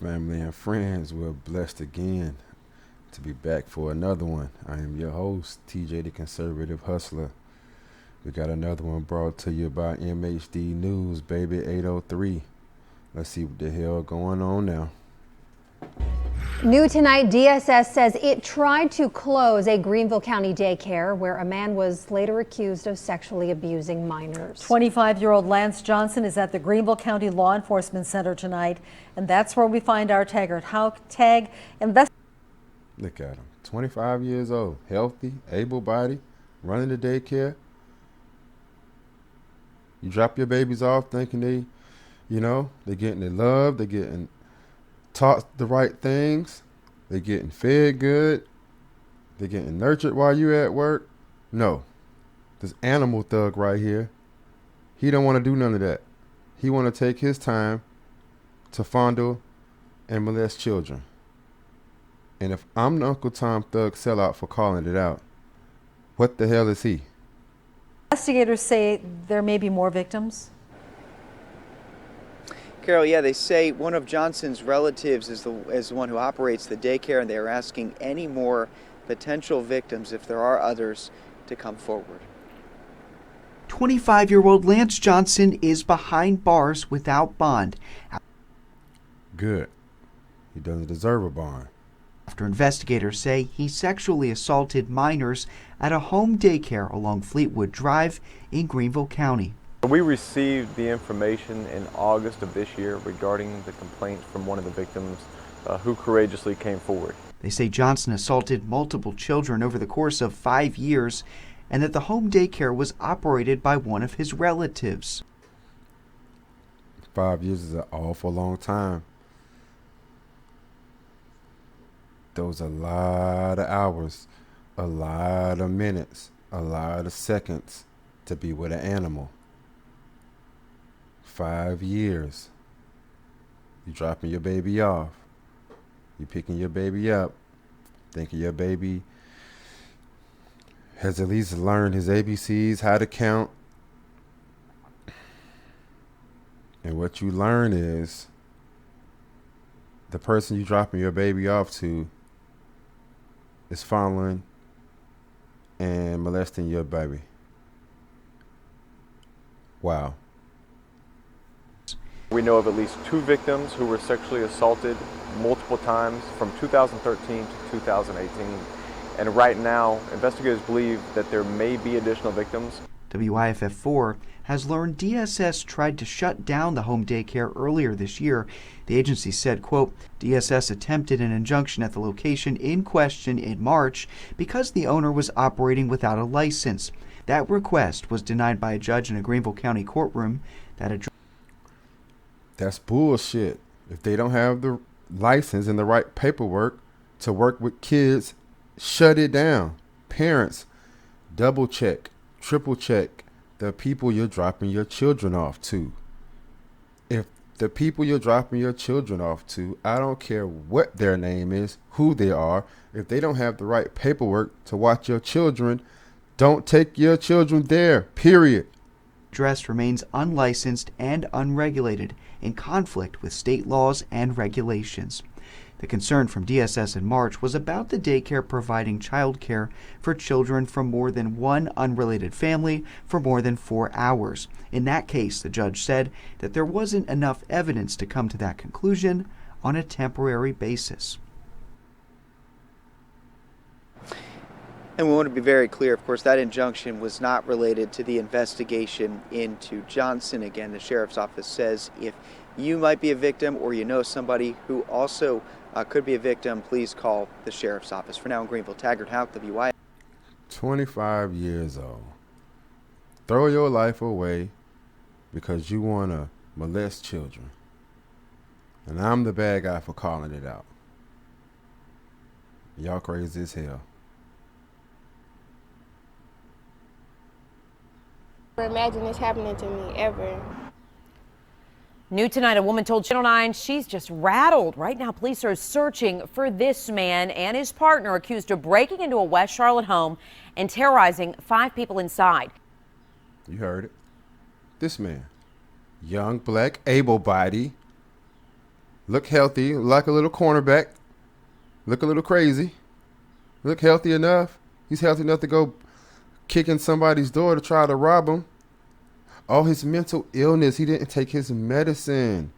Family and friends, we're blessed again to be back for another one. I am your host, TJ the Conservative Hustler. We got another one brought to you by MHD News, baby 803. Let's see what the hell going on now. New tonight, DSS says it tried to close a Greenville County daycare where a man was later accused of sexually abusing minors. 25-year-old Lance Johnson is at the Greenville County Law Enforcement Center tonight, and that's where we find our tag investigator. Look at him, 25 years old, healthy, able-bodied, running the daycare. You drop your babies off thinking they're getting their love, they're getting taught the right things, they're getting fed good, they're getting nurtured while you're at work. No, this animal thug right here, he don't want to do none of that. He want to take his time to fondle and molest children. And if I'm the Uncle Tom thug sellout for calling it out, what the hell is he? Investigators say there may be more victims. Carol, yeah, they say one of Johnson's relatives is the one who operates the daycare, and they are asking any more potential victims, if there are others, to come forward. 25-year-old Lance Johnson is behind bars without bond. Good. He doesn't deserve a bond. After investigators say he sexually assaulted minors at a home daycare along Fleetwood Drive in Greenville County. We received the information in August of this year regarding the complaint from one of the victims who courageously came forward. They say Johnson assaulted multiple children over the course of 5 years and that the home daycare was operated by one of his relatives. 5 years is an awful long time. Those a lot of hours, a lot of minutes, a lot of seconds to be with an animal. 5 years. You dropping your baby off. You picking your baby up. Thinking your baby has at least learned his ABCs, how to count. And what you learn is the person you dropping your baby off to is following and molesting your baby. Wow. We know of at least 2 victims who were sexually assaulted multiple times from 2013 to 2018. And right now, investigators believe that there may be additional victims. WIFF4 has learned DSS tried to shut down the home daycare earlier this year. The agency said, quote, DSS attempted an injunction at the location in question in March because the owner was operating without a license. That request was denied by a judge in a Greenville County courtroom that addressed. That's bullshit. If they don't have the license and the right paperwork to work with kids, shut it down. Parents, double check, triple check the people you're dropping your children off to. If the people you're dropping your children off to, I don't care what their name is, who they are, if they don't have the right paperwork to watch your children, don't take your children there, period. Address remains unlicensed and unregulated, in conflict with state laws and regulations. The concern from DSS in March was about the daycare providing child care for children from more than one unrelated family for more than 4 hours. In that case, the judge said that there wasn't enough evidence to come to that conclusion on a temporary basis. And we want to be very clear, of course, that injunction was not related to the investigation into Johnson. Again, the sheriff's office says if you might be a victim or you know somebody who also could be a victim, please call the sheriff's office. For now in Greenville, Taggart Houck, WI. 25 years old. Throw your life away because you want to molest children. And I'm the bad guy for calling it out. Y'all crazy as hell. Imagine this happening to me ever. New tonight, a woman told Channel 9 she's just rattled. Right now, police are searching for this man and his partner accused of breaking into a West Charlotte home and terrorizing 5 people inside. You heard it. This man, young, black, able-bodied, look healthy, like a little cornerback, look a little crazy, look healthy enough. He's healthy enough to go kicking somebody's door to try to rob him. All his mental illness, he didn't take his medicine.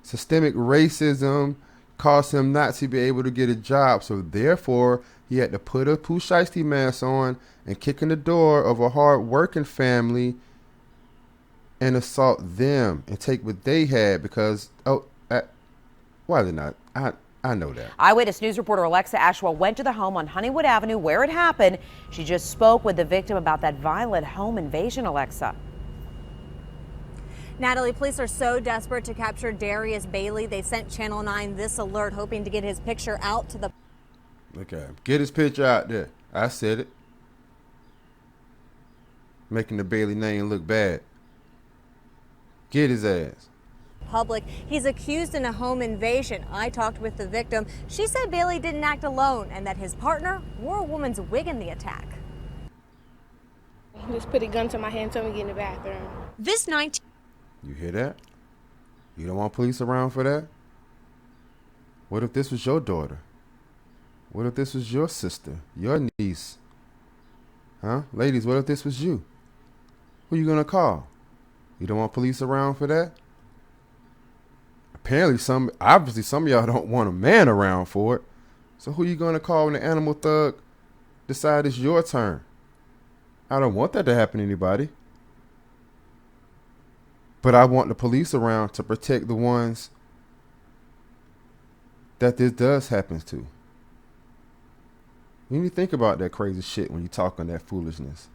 Systemic racism caused him not to be able to get a job. So therefore, he had to put a Pooh Shiesty mask on and kick in the door of a hard-working family and assault them and take what they had because, why did not? I know that. Eyewitness News reporter Alexa Ashwell went to the home on Honeywood Avenue where it happened. She just spoke with the victim about that violent home invasion, Alexa. Natalie, police are so desperate to capture Darius Bailey. They sent Channel 9 this alert, hoping to get his picture out to the... Look at him. Get his picture out there. I said it. Making the Bailey name look bad. Get his ass. public. He's accused in a home invasion. I talked with the victim. She said Bailey didn't act alone and that his partner wore a woman's wig in the attack. He just put a gun to my head and told me to get in the bathroom. This 19... You hear that? You don't want police around for that? What if this was your daughter? What if this was your sister, your niece? Huh? Ladies, what if this was you? Who you gonna call? You don't want police around for that? Apparently obviously some of y'all don't want a man around for it. So who you gonna call when the animal thug decide it's your turn? I don't want that to happen to anybody. But I want the police around to protect the ones that this does happen to. You need to think about that crazy shit when you talk on that foolishness.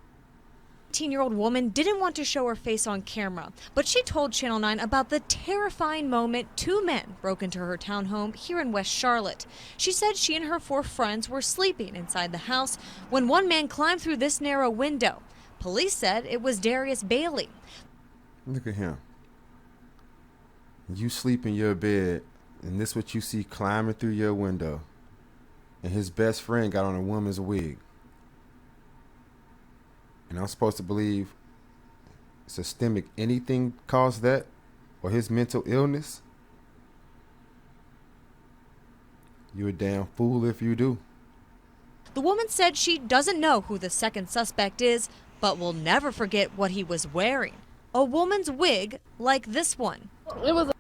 18-year-old woman didn't want to show her face on camera, but she told Channel 9 about the terrifying moment two men broke into her townhome here in West Charlotte. She said she and her 4 friends were sleeping inside the house when one man climbed through this narrow window. Police said it was Darius Bailey. Look at him. You sleep in your bed, and this what you see climbing through your window. And his best friend got on a woman's wig. And I'm supposed to believe systemic anything caused that? Or his mental illness? You a damn fool if you do. The woman said she doesn't know who the second suspect is, but will never forget what he was wearing. A woman's wig like this one. It was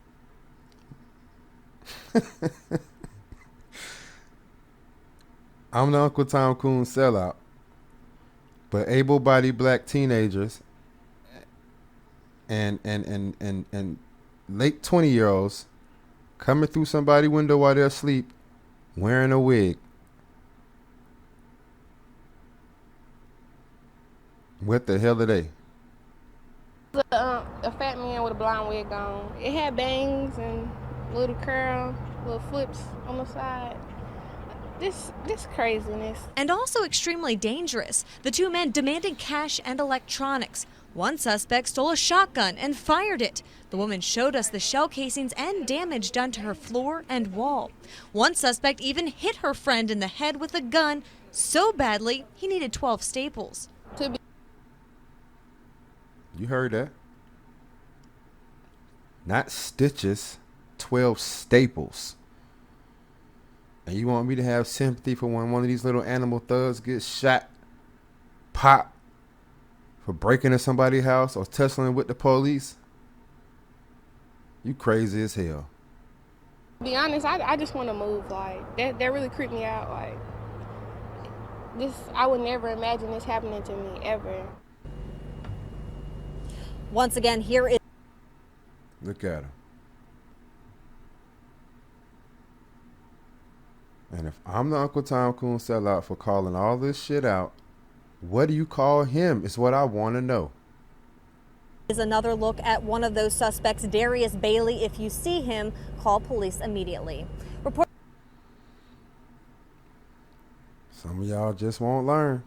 I'm the Uncle Tom Coon sellout. But able-bodied black teenagers and late 20-year-olds coming through somebody's window while they're asleep wearing a wig. What the hell are they? a fat man with a blonde wig on. It had bangs and little curl, little flips on the side. This craziness. And also extremely dangerous. The two men demanded cash and electronics. One suspect stole a shotgun and fired it. The woman showed us the shell casings and damage done to her floor and wall. One suspect even hit her friend in the head with a gun so badly he needed 12 staples. You heard that? Not stitches, 12 staples. And you want me to have sympathy for when one of these little animal thugs gets shot, popped, for breaking into somebody's house or tussling with the police? You crazy as hell. To be honest, I just want to move. Like, that really creeped me out. Like, I would never imagine this happening to me, ever. Once again, here is... Look at him. And if I'm the Uncle Tom Coon sellout for calling all this shit out, what do you call him is what I want to know. Is another look at one of those suspects, Darius Bailey. If you see him, call police immediately. Some of y'all just won't learn.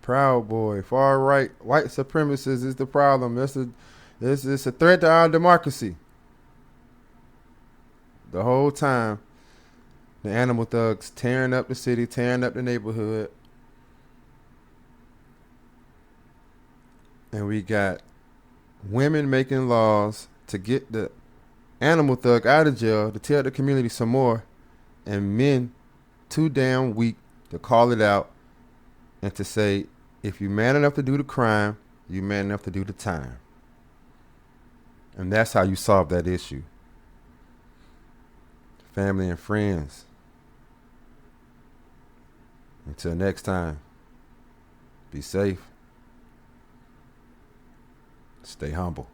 Proud Boy, far right, white supremacists is the problem. It's a threat to our democracy. The whole time, the animal thugs tearing up the city, tearing up the neighborhood. And we got women making laws to get the animal thug out of jail to tell the community some more, and men too damn weak to call it out and to say, if you're man enough to do the crime, you're man enough to do the time. And that's how you solve that issue. Family and friends. Until next time, be safe. Stay humble.